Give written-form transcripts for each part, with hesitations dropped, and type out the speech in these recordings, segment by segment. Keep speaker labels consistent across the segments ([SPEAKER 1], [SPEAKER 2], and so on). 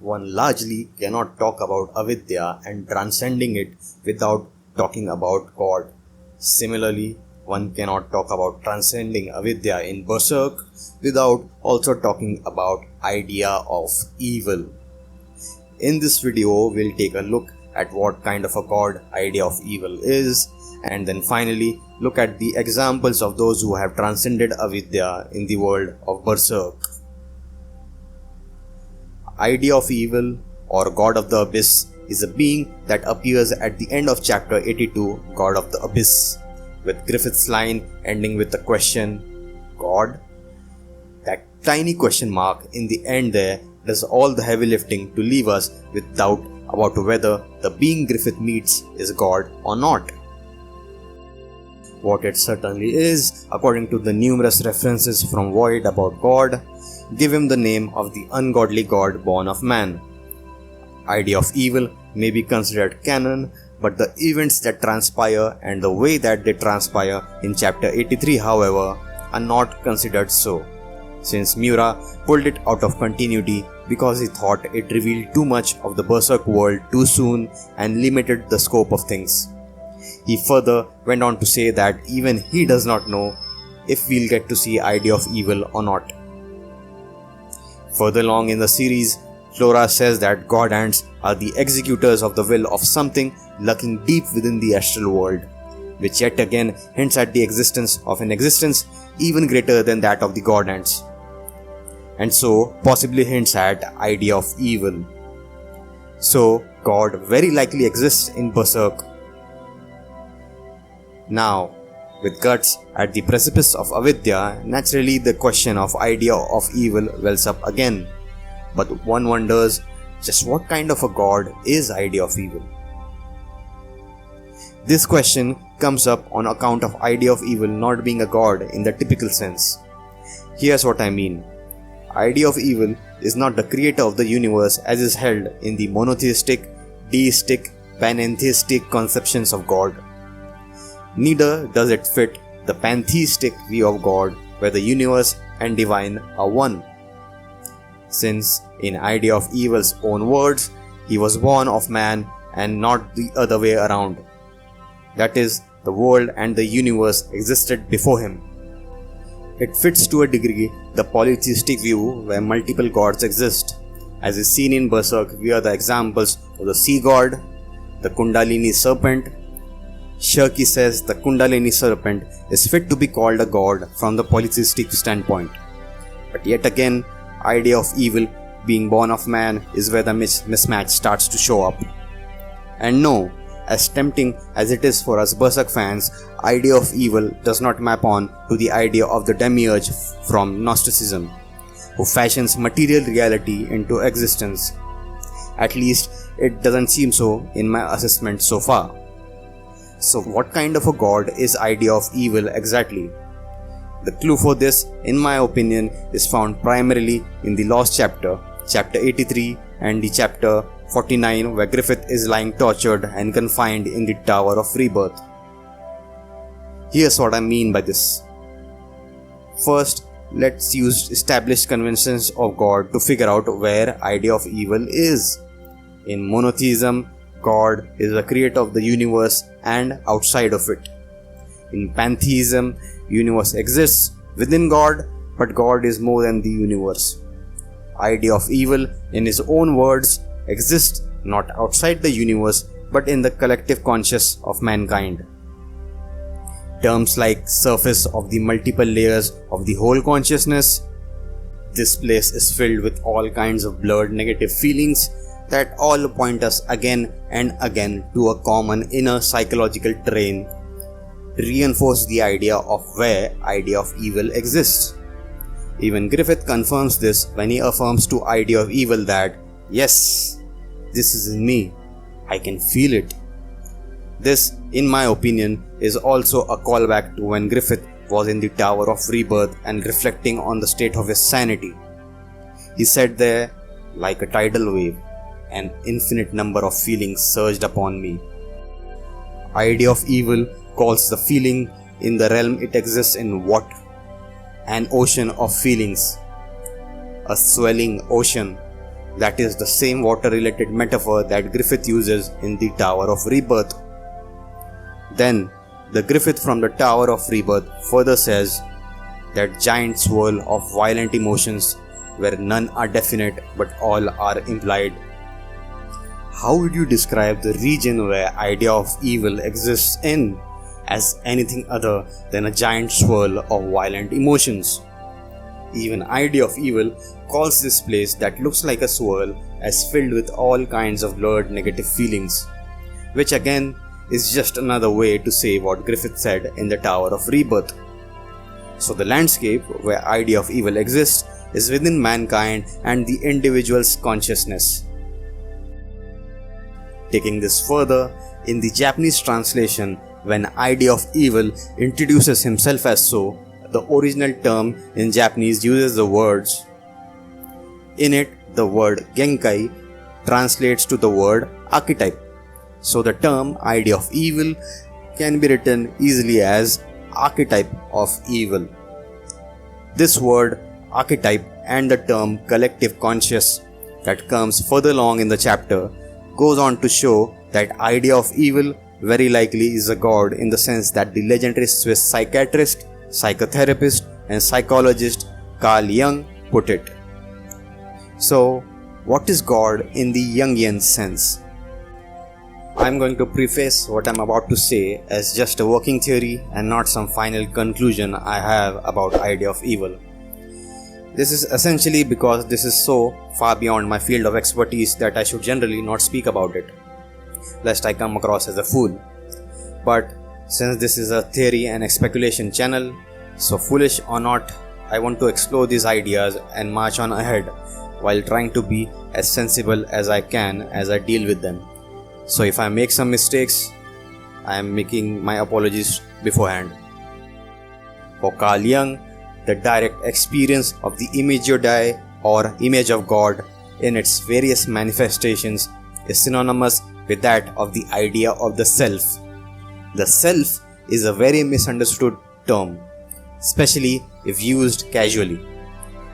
[SPEAKER 1] one largely cannot talk about Avidya and transcending it without talking about God. Similarly, one cannot talk about transcending Avidya in Berserk without also talking about idea of evil. In this video, we'll take a look at what kind of a god idea of evil is, and then finally look at the examples of those who have transcended Avidya in the world of Berserk. Idea of evil, or God of the Abyss, is a being that appears at the end of chapter 82, God of the Abyss, with Griffith's line ending with the question, God? That tiny question mark in the end there does all the heavy lifting to leave us with doubt about whether the being Griffith meets is God or not. What it certainly is, according to the numerous references from Void about God, give him the name of the ungodly god born of man. Idea of evil may be considered canon, but the events that transpire and the way that they transpire in chapter 83, however, are not considered so, since Miura pulled it out of continuity because he thought it revealed too much of the Berserk world too soon and limited the scope of things. He further went on to say that even he does not know if we'll get to see idea of evil or not. Further along in the series, Flora says that Godhands are the executors of the will of something lurking deep within the astral world, which yet again hints at the existence of an existence even greater than that of the Godhands, and so possibly hints at idea of evil. So God very likely exists in Berserk. Now, with guts at the precipice of Avidya, naturally the question of idea of evil wells up again. But one wonders, just what kind of a god is idea of evil? This question comes up on account of idea of evil not being a god in the typical sense. Here's what I mean. Idea of evil is not the creator of the universe as is held in the monotheistic, deistic, panentheistic conceptions of God. Neither does it fit the pantheistic view of God where the universe and divine are one. Since, in idea of evil's own words, he was born of man and not the other way around. That is, the world and the universe existed before him. It fits to a degree the polytheistic view where multiple gods exist, as is seen in Berserk via the examples of the sea god, the Kundalini serpent. Shirky says the Kundalini serpent is fit to be called a god from the polytheistic standpoint. But yet again, idea of evil being born of man is where the mismatch starts to show up. And no, as tempting as it is for us Berserk fans, idea of evil does not map on to the idea of the demiurge from Gnosticism, who fashions material reality into existence. At least, it doesn't seem so in my assessment so far. So what kind of a god is idea of evil exactly? The clue for this, in my opinion, is found primarily in the Lost chapter, chapter 83, and the chapter 49 where Griffith is lying tortured and confined in the Tower of Rebirth. Here's what I mean by this. First, let's use established conventions of God to figure out where idea of evil is. In monotheism, God is the creator of the universe and outside of it. In pantheism, universe exists within God, but God is more than the universe. Idea of evil, in his own words, exists not outside the universe but in the collective conscious of mankind. Terms like surface of the multiple layers of the whole consciousness. This place is filled with all kinds of blurred negative feelings that all point us again and again to a common inner psychological terrain, reinforce the idea of where idea of evil exists. Even Griffith confirms this when he affirms to idea of evil that, yes, this is in me, I can feel it. This, in my opinion, is also a callback to when Griffith was in the Tower of Rebirth and reflecting on the state of his sanity. He said there, like a tidal wave, an infinite number of feelings surged upon me. Idea of evil calls the feeling in the realm it exists in what? An ocean of feelings. A swelling ocean That is the same water-related metaphor that Griffith uses in the Tower of Rebirth. Then, the Griffith from the Tower of Rebirth further says that giant swirl of violent emotions where none are definite but all are implied. How would you describe the region where idea of evil exists in as anything other than a giant swirl of violent emotions? Even idea of evil calls this place that looks like a swirl as filled with all kinds of blurred negative feelings, which again is just another way to say what Griffith said in the Tower of Rebirth. So the landscape where idea of evil exists is within mankind and the individual's consciousness. Taking this further, in the Japanese translation, when idea of evil introduces himself as so, the original term in Japanese uses the words. In it, the word genkai translates to the word archetype. So the term idea of evil can be written easily as archetype of evil. This word archetype and the term collective conscious that comes further along in the chapter goes on to show that idea of evil very likely is a god in the sense that the legendary Swiss psychiatrist, psychotherapist and psychologist Carl Jung put it. So, what is God in the Jungian sense? I am going to preface what I am about to say as just a working theory and not some final conclusion I have about idea of evil. This is essentially because this is so far beyond my field of expertise that I should generally not speak about it, lest I come across as a fool. But since this is a theory and a speculation channel, so foolish or not, I want to explore these ideas and march on ahead while trying to be as sensible as I can as I deal with them. So if I make some mistakes, I am making my apologies beforehand. For Carl Jung, the direct experience of the imago Dei or image of God in its various manifestations is synonymous with that of the idea of the self. The self is a very misunderstood term, especially if used casually.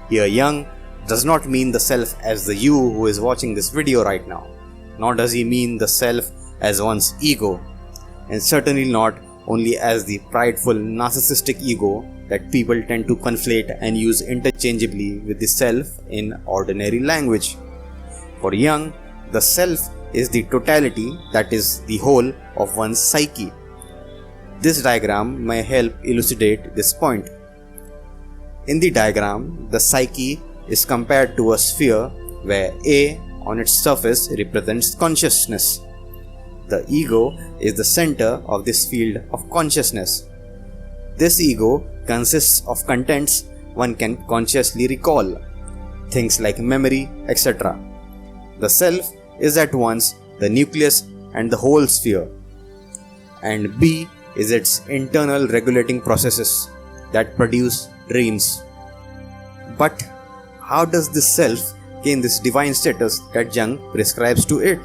[SPEAKER 1] Here Jung does not mean the self as the you who is watching this video right now, nor does he mean the self as one's ego, and certainly not only as the prideful narcissistic ego that people tend to conflate and use interchangeably with the self in ordinary language. For Jung, the self is the totality, that is the whole of one's psyche. This diagram may help elucidate this point. In the diagram, the psyche is compared to a sphere where A on its surface represents consciousness. The ego is the center of this field of consciousness. This ego consists of contents one can consciously recall, things like memory, etc. The self is at once the nucleus and the whole sphere, and B is its internal regulating processes that produce dreams. But how does this self gain this divine status that Jung prescribes to it?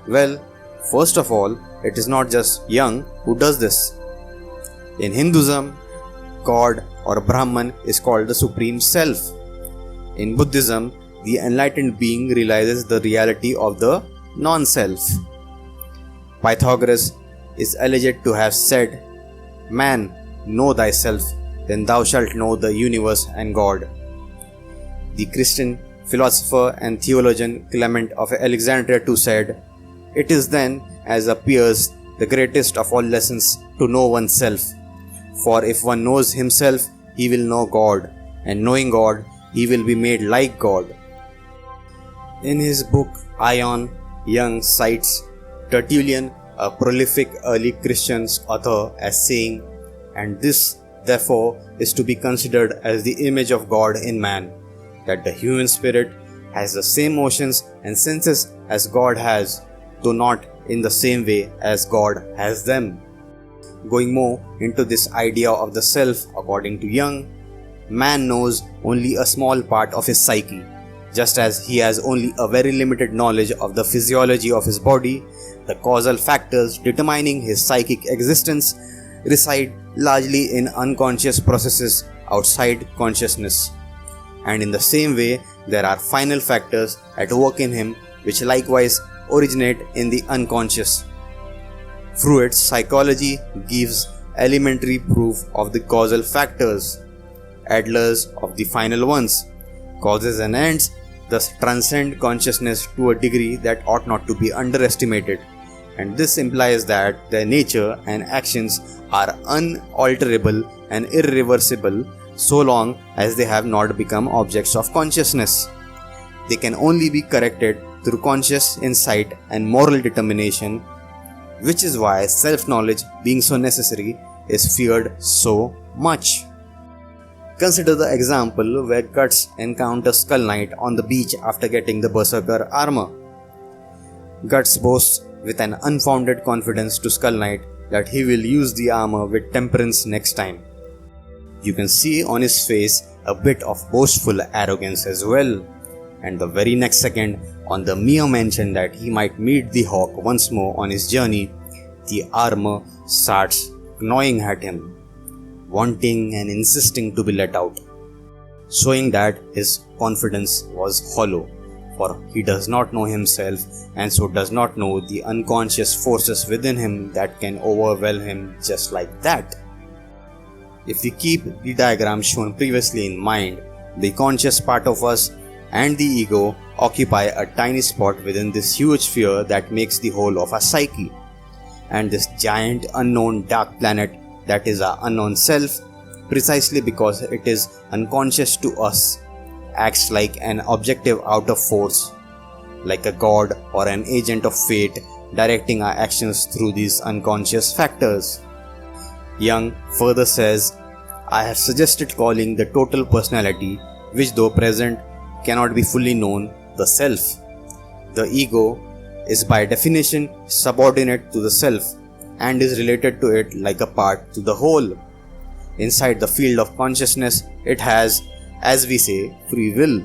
[SPEAKER 1] Well, first of all, it is not just Jung who does this. In Hinduism, God or Brahman is called the Supreme Self. In Buddhism, the enlightened being realizes the reality of the non-self. Pythagoras is alleged to have said, "Man, know thyself, then thou shalt know the universe and God." The Christian philosopher and theologian Clement of Alexandria too said, "It is then as appears the greatest of all lessons to know oneself. For if one knows himself, he will know God, and knowing God, he will be made like God." In his book Ion, Jung cites Tertullian, a prolific early Christian author, as saying, "And this, therefore, is to be considered as the image of God in man, that the human spirit has the same motions and senses as God has, though not in the same way as God has them." Going more into this idea of the self, according to Jung, man knows only a small part of his psyche. Just as he has only a very limited knowledge of the physiology of his body, the causal factors determining his psychic existence reside largely in unconscious processes outside consciousness. and in the same way there are final factors at work in him which likewise originate in the unconscious. Freud's psychology gives elementary proof of the causal factors, Adler's of the final ones. Causes and ends thus transcend consciousness to a degree that ought not to be underestimated, and this implies that their nature and actions are unalterable and irreversible so long as they have not become objects of consciousness. They can only be corrected through conscious insight and moral determination, which is why self-knowledge, being so necessary, is feared so much. Consider the example where Guts encounters Skull Knight on the beach after getting the Berserker armor. Guts boasts with an unfounded confidence to Skull Knight that he will use the armor with temperance next time. You can see on his face a bit of boastful arrogance as well, and the very next second, on the mere mention that he might meet the hawk once more on his journey, the armor starts gnawing at him, wanting and insisting to be let out, showing that his confidence was hollow, for he does not know himself and so does not know the unconscious forces within him that can overwhelm him just like that. If we keep the diagram shown previously in mind, the conscious part of us and the ego occupy a tiny spot within this huge sphere that makes the whole of our psyche, and this giant unknown dark planet that is our unknown self, precisely because it is unconscious to us, acts like an objective outer force, like a god or an agent of fate directing our actions through these unconscious factors. Jung further says, I have suggested calling the total personality, which though present cannot be fully known, the self. The ego is by definition subordinate to the self and is related to it like a part to the whole. Inside the field of consciousness, it has, as we say, free will.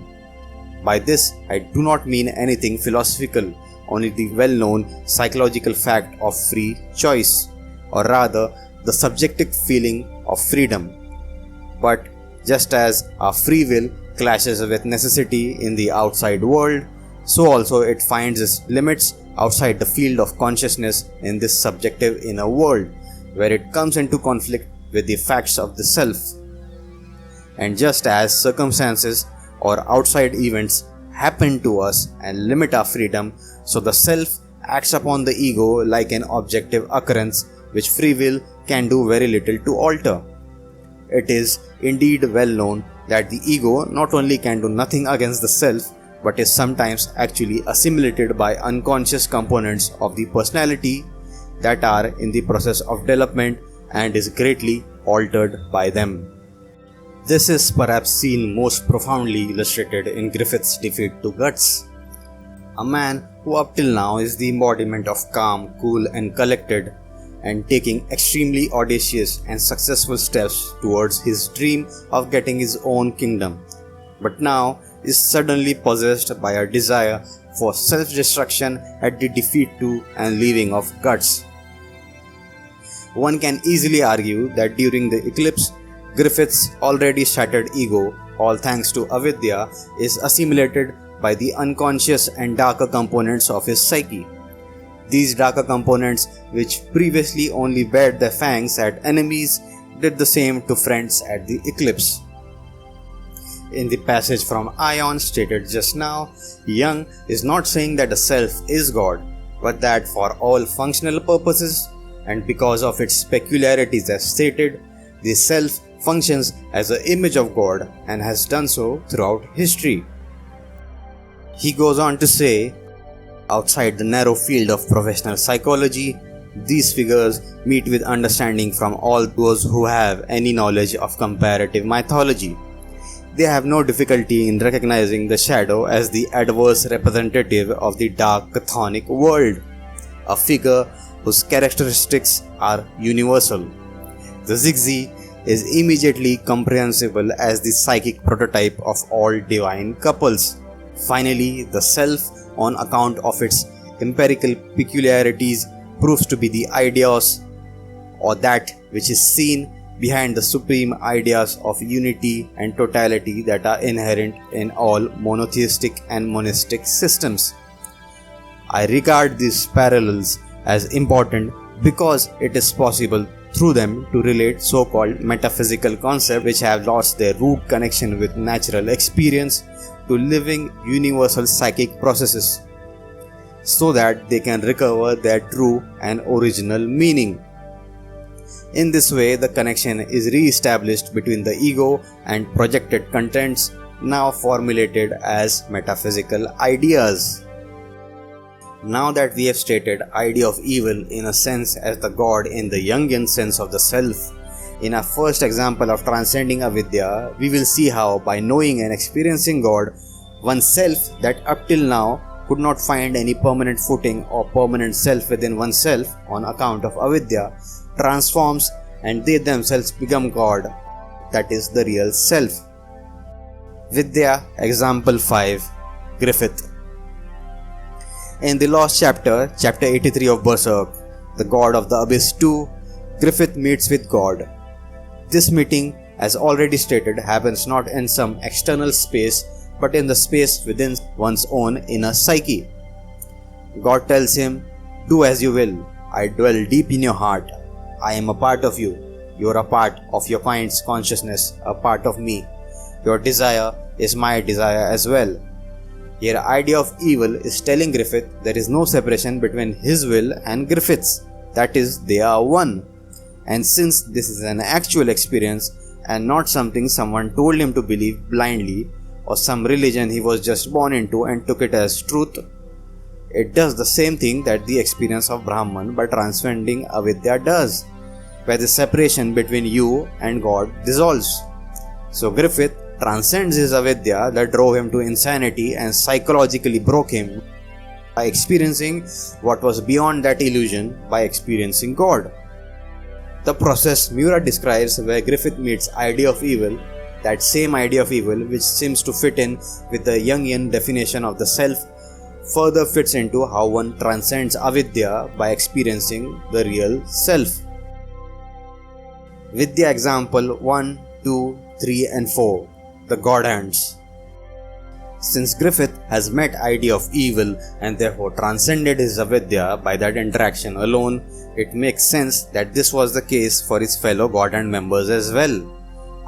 [SPEAKER 1] By this, I do not mean anything philosophical, only the well-known psychological fact of free choice, or rather, the subjective feeling of freedom. But just as our free will clashes with necessity in the outside world, so also it finds its limits outside the field of consciousness in this subjective inner world, where it comes into conflict with the facts of the self. And just as circumstances or outside events happen to us and limit our freedom, so the self acts upon the ego like an objective occurrence which free will can do very little to alter. It is indeed well known that the ego not only can do nothing against the self, but is sometimes actually assimilated by unconscious components of the personality that are in the process of development and is greatly altered by them. This is perhaps seen most profoundly illustrated in Griffith's defeat to Guts, a man who up till now is the embodiment of calm, cool and collected, and taking extremely audacious and successful steps towards his dream of getting his own kingdom, but now is suddenly possessed by a desire for self-destruction at the defeat to and leaving of Guts. One can easily argue that during the eclipse, Griffith's already shattered ego, all thanks to Avidya, is assimilated by the unconscious and darker components of his psyche. These darker components, which previously only bared their fangs at enemies, did the same to friends at the eclipse. In the passage from Ion stated just now, Jung is not saying that the self is God, but that for all functional purposes, and because of its peculiarities as stated, the self functions as an image of God and has done so throughout history. He goes on to say, outside the narrow field of professional psychology, these figures meet with understanding from all those who have any knowledge of comparative mythology. They have no difficulty in recognizing the shadow as the adverse representative of the dark chthonic world, a figure whose characteristics are universal. The Zigzi is immediately comprehensible as the psychic prototype of all divine couples. Finally, the self, on account of its empirical peculiarities, proves to be the ideos, or that which is seen, behind the supreme ideas of unity and totality that are inherent in all monotheistic and monistic systems. I regard these parallels as important because it is possible through them to relate so-called metaphysical concepts which have lost their root connection with natural experience to living universal psychic processes, so that they can recover their true and original meaning. In this way, the connection is re-established between the ego and projected contents now formulated as metaphysical ideas. Now that we have stated idea of evil in a sense as the God in the Jungian sense of the self, in our first example of transcending Avidya, we will see how by knowing and experiencing God, oneself that up till now could not find any permanent footing or permanent self within oneself on account of Avidya, transforms and they themselves become God, that is the real self. Vidya, example 5, Griffith. In the last chapter, chapter 83 of Berserk, the God of the Abyss 2, Griffith meets with God. This meeting, as already stated, happens not in some external space but in the space within one's own inner psyche. God tells him, "Do as you will. I dwell deep in your heart. I am a part of you. You are a part of your mind's consciousness, a part of me. Your desire is my desire as well." Here, idea of evil is telling Griffith there is no separation between his will and Griffith's, that is, they are one. And since this is an actual experience and not something someone told him to believe blindly, or some religion he was just born into and took it as truth, it does the same thing that the experience of Brahman by transcending Avidya does, where the separation between you and God dissolves. So Griffith transcends his Avidya that drove him to insanity and psychologically broke him by experiencing what was beyond that illusion by experiencing God. The process Miura describes where Griffith meets idea of evil, that same idea of evil which seems to fit in with the Jungian definition of the self, further fits into how one transcends Avidya by experiencing the real self. Vidya example 1, 2, 3 and 4, the Godhands. Since Griffith has met idea of evil and therefore transcended his Avidya by that interaction alone, it makes sense that this was the case for his fellow Godhand members as well.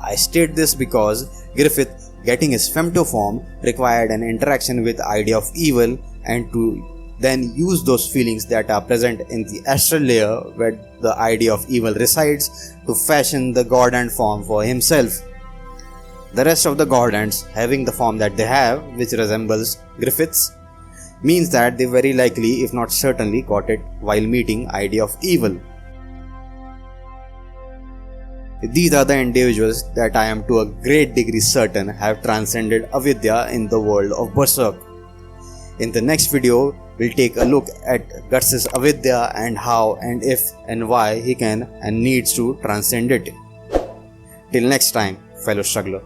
[SPEAKER 1] I state this because Griffith, getting his femto form, required an interaction with idea of evil and to then use those feelings that are present in the astral layer where the idea of evil resides to fashion the Godhand form for himself. The rest of the Godhands, having the form that they have, which resembles Griffith's, means that they very likely, if not certainly, got it while meeting idea of evil. These are the individuals that I am to a great degree certain have transcended Avidya in the world of Berserk. In the next video, we'll take a look at Guts' Avidya and how and if and why he can and needs to transcend it. Till next time, fellow struggler.